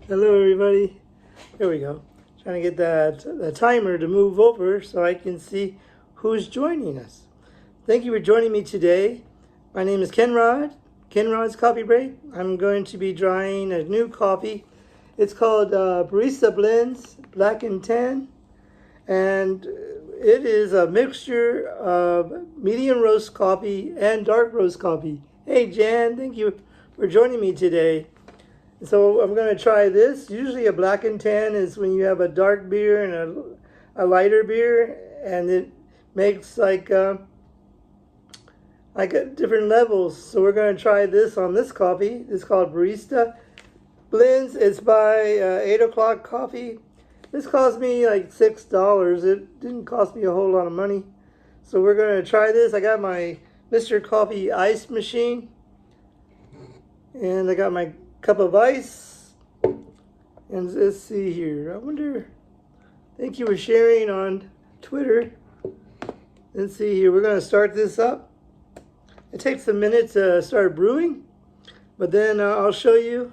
Hello everybody. There we go. Trying to get the timer to move over so I can see who's joining us. Thank you for joining me today. My name is Kenrod. Kenrod's Coffee Break. I'm going to be drying a new coffee. It's called Barista Blends Black and Tan. And it is a mixture of medium roast coffee and dark roast coffee. Hey Jan, thank you for joining me today. So I'm going to try this. Usually a black and tan is when you have a dark beer and a lighter beer, and it makes like different levels. So we're going to try this on this coffee. It's called Barista Blends. It's by 8 o'clock coffee. This cost me like $6. It didn't cost me a whole lot of money. So we're going to try this. I got my Mr. Coffee ice machine, and I got my cup of ice. And let's see here. I wonder, thank you for sharing on Twitter. Let's see here. We're going to start this up. It takes a minute to start brewing, but then I'll show you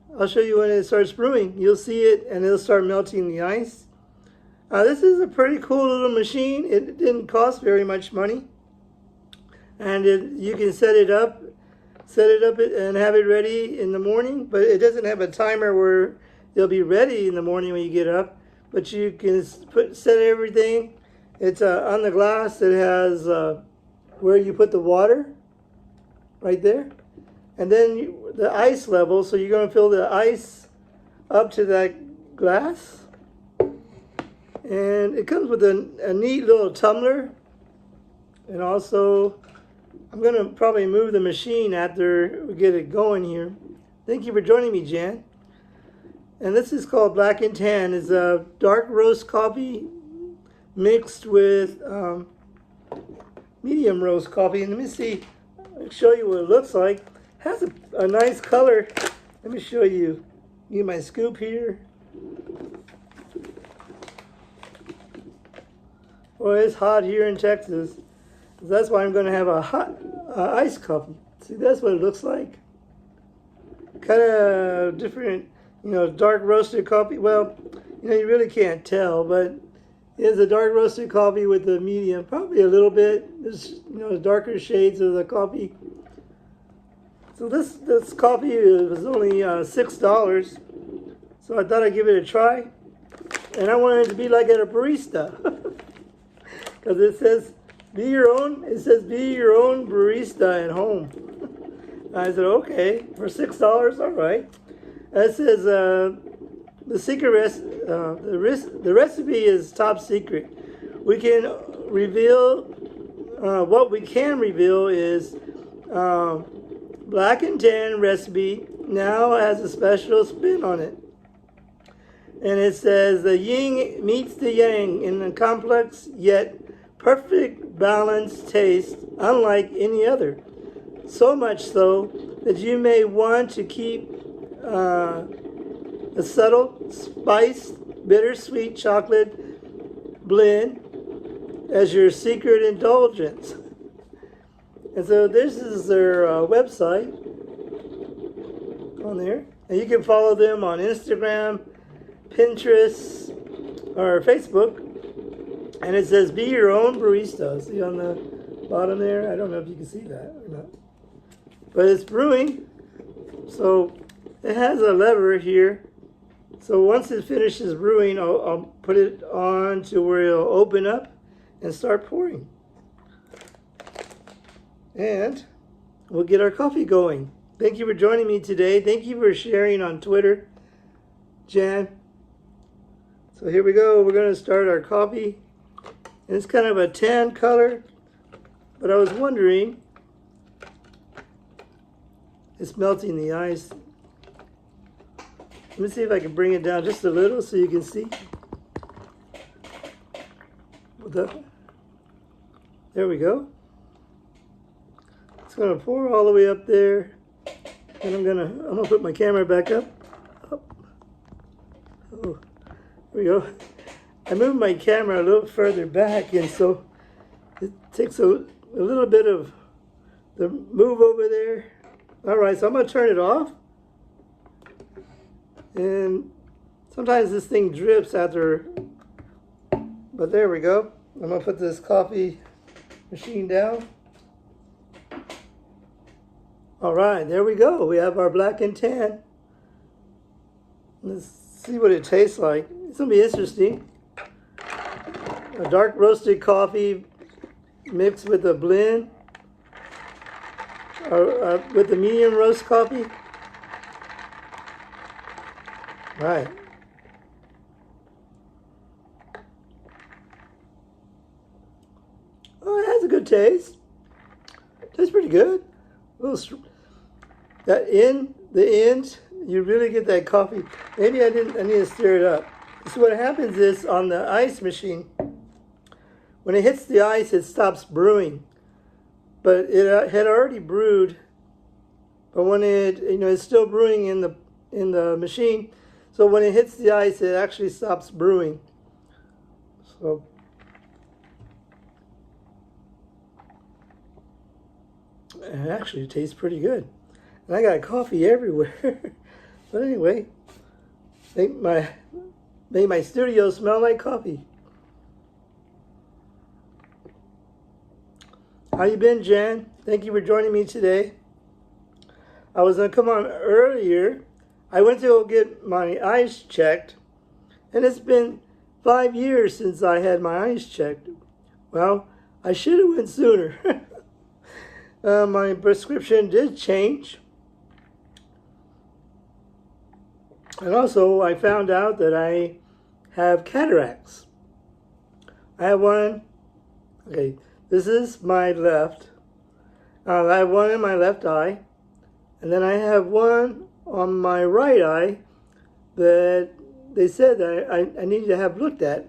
when it starts brewing. You'll see it and it'll start melting the ice. This is a pretty cool little machine. It didn't cost very much money, and you can set it up and have it ready in the morning, but it doesn't have a timer where it'll be ready in the morning when you get up. But you can set everything. It's on the glass. It has where you put the water right there, and then the ice level. So you're going to fill the ice up to that glass, and it comes with a neat little tumbler, and also I'm going to probably move the machine after we get it going here. Thank you for joining me, Jan. And this is called Black and Tan. It's a dark roast coffee mixed with medium roast coffee. And let me see, I'll show you what it looks like. It has a nice color. Let me show you. Get my scoop here. Well, it's hot here in Texas. That's why I'm going to have a hot iced coffee. See, that's what it looks like. Kind of different, dark roasted coffee. Well, you really can't tell, but it's a dark roasted coffee with the medium, probably a little bit. There's, darker shades of the coffee. So this coffee was only $6. So I thought I'd give it a try. And I wanted it to be like at a barista. Because it says, be your own barista at home. I said, okay, for $6, all right. It says the recipe is top secret. We can reveal, what we can reveal is black and tan recipe now has a special spin on it. And it says the yin meets the yang in a complex yet perfect balanced taste unlike any other. So much so that you may want to keep a subtle spiced bittersweet chocolate blend as your secret indulgence. And so this is their website on there. And you can follow them on Instagram, Pinterest, or Facebook. And it says, be your own barista. See on the bottom there? I don't know if you can see that or not. But it's brewing. So it has a lever here. So once it finishes brewing, I'll put it on to where it'll open up and start pouring. And we'll get our coffee going. Thank you for joining me today. Thank you for sharing on Twitter, Jan. So here we go. We're going to start our coffee. And it's kind of a tan color, but I was wondering, it's melting the ice. Let me see if I can bring it down just a little so you can see. There we go. It's gonna pour all the way up there, and I'm gonna put my camera back up. Oh, there we go. I moved my camera a little further back, and so it takes a little bit of the move over there. All right, so I'm going to turn it off. And sometimes this thing drips after, but there we go. I'm gonna put this coffee machine down. All right, there we go. We have our black and tan. Let's see what it tastes like. It's gonna be interesting. A dark roasted coffee mixed with a blend, or with the medium roast coffee. Right. Oh, it has a good taste. Tastes pretty good. A little the end, you really get that coffee. Maybe I need to stir it up. So what happens is on the ice machine, when it hits the ice, it stops brewing. But it had already brewed. But when it's still brewing in the machine. So when it hits the ice, it actually stops brewing. So it actually tastes pretty good. And I got coffee everywhere. But anyway, made my studio smell like coffee. How you been, Jan? Thank you for joining me today. I was going to come on earlier. I went to go get my eyes checked, and it's been 5 years since I had my eyes checked. Well, I should have went sooner. My prescription did change. And also, I found out that I have cataracts. I have one. Okay, this is my left. I have one in my left eye. And then I have one on my right eye that they said that I need to have looked at.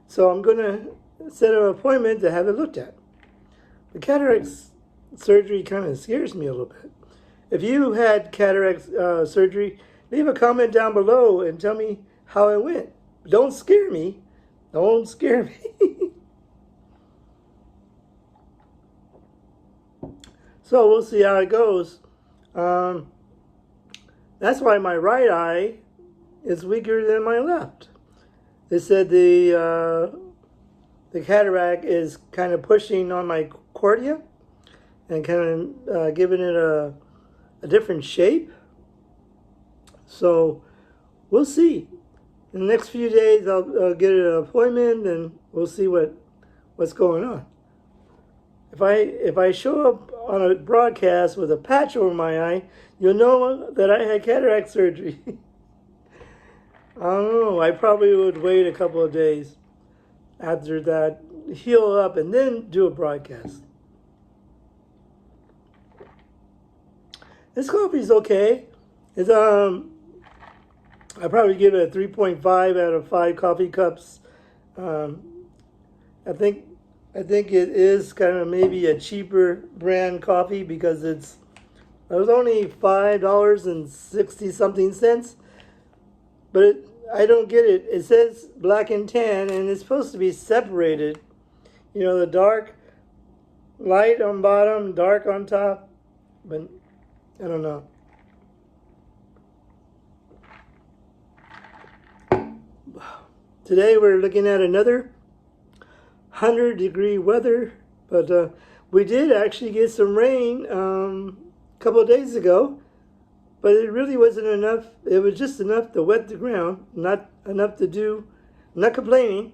So I'm going to set an appointment to have it looked at. The cataracts surgery kind of scares me a little bit. If you had cataract surgery, leave a comment down below and tell me how it went. Don't scare me. Don't scare me. So we'll see how it goes. That's why my right eye is weaker than my left. They said the cataract is kind of pushing on my cornea and kind of giving it a different shape. So we'll see. In the next few days, I'll get an appointment and we'll see what's going on. If I show up on a broadcast with a patch over my eye, you'll know that I had cataract surgery. I don't know. I probably would wait a couple of days after that, heal up, and then do a broadcast. This coffee's okay. It's I probably give it a 3.5 out of 5 coffee cups. I think it is kind of maybe a cheaper brand coffee because it was only $5.60 something cents. But I don't get it. It says black and tan, and it's supposed to be separated. You know, the dark, light on bottom, dark on top. But I don't know. Today we're looking at another 100-degree weather, but we did actually get some rain a couple of days ago, but it really wasn't enough. It was just enough to wet the ground, not enough to do, not complaining,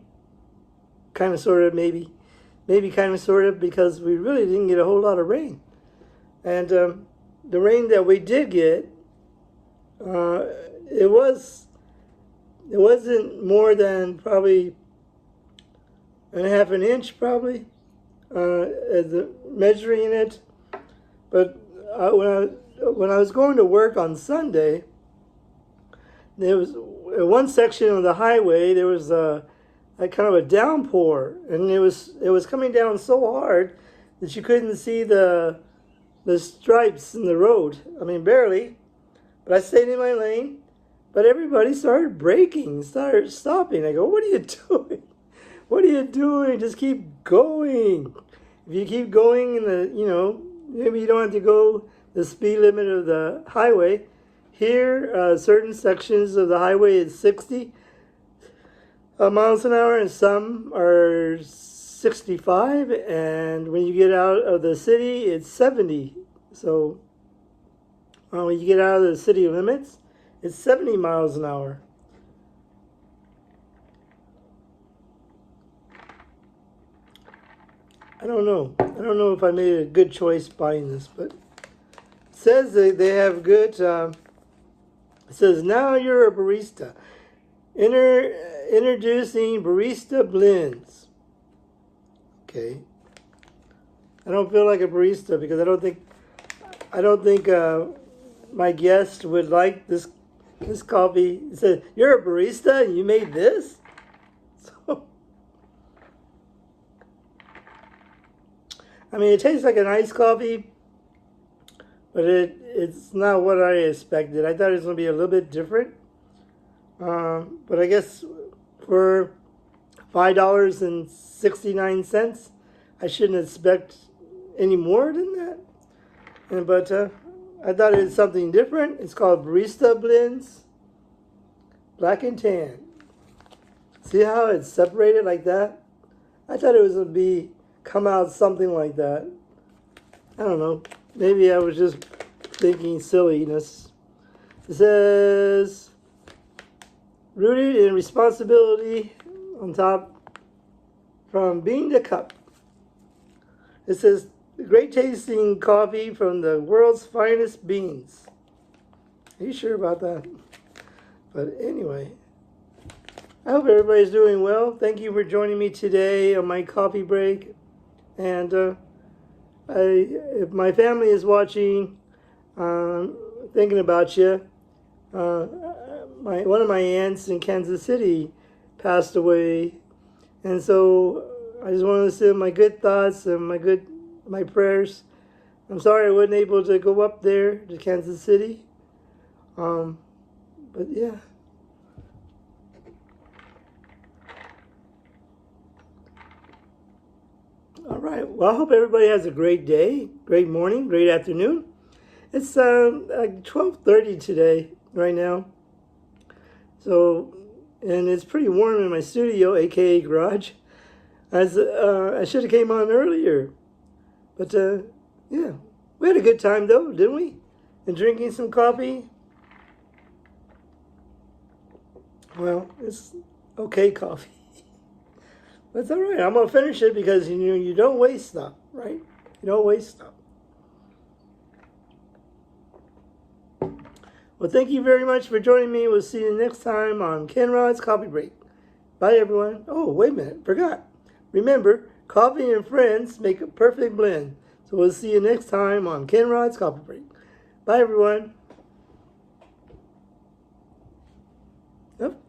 kind of, sort of, maybe kind of, sort of, because we really didn't get a whole lot of rain. And the rain that we did get, it wasn't more than probably a half an inch, probably, as measuring it. But when I was going to work on Sunday, there was one section of the highway. There was a kind of a downpour, and it was coming down so hard that you couldn't see the stripes in the road. I mean, barely. But I stayed in my lane. But everybody started braking, started stopping. I go, what are you doing? What are you doing? Just keep going. If you keep going maybe you don't have to go the speed limit of the highway. Here, certain sections of the highway is 60 miles an hour, and some are 65. And when you get out of the city, it's 70. So when you get out of the city limits, it's 70 miles an hour. I don't know. I don't know if I made a good choice buying this, but it says they have good. It says, now you're a barista. Introducing Barista Blends. Okay. I don't feel like a barista because I don't think my guest would like this coffee. It says, you're a barista and you made this? So, I mean, it tastes like an iced coffee, but it's not what I expected. I thought it was going to be a little bit different. But I guess for $5.69, I shouldn't expect any more than that. But I thought it was something different. It's called Barista Blends, Black and Tan. See how it's separated like that? I thought it was going to come out something like that. I don't know. Maybe I was just thinking silliness. It says, rooted in responsibility on top, from bean to cup. It says, great tasting coffee from the world's finest beans. Are you sure about that? But anyway, I hope everybody's doing well. Thank you for joining me today on my coffee break. And if my family is watching, thinking about you, one of my aunts in Kansas City passed away, and so I just wanted to send my good thoughts and my prayers. I'm sorry I wasn't able to go up there to Kansas City, but yeah. All right. Well, I hope everybody has a great day, great morning, great afternoon. It's like 12:30 today, right now. So, and it's pretty warm in my studio, aka garage. I should have came on earlier, but yeah, we had a good time though, didn't we? And drinking some coffee. Well, it's okay coffee. That's all right. I'm gonna finish it because you don't waste stuff, right? You don't waste stuff. Well, thank you very much for joining me. We'll see you next time on Ken Rod's Coffee Break. Bye, everyone. Oh, wait a minute. Forgot. Remember, coffee and friends make a perfect blend. So we'll see you next time on Ken Rod's Coffee Break. Bye, everyone. Yep.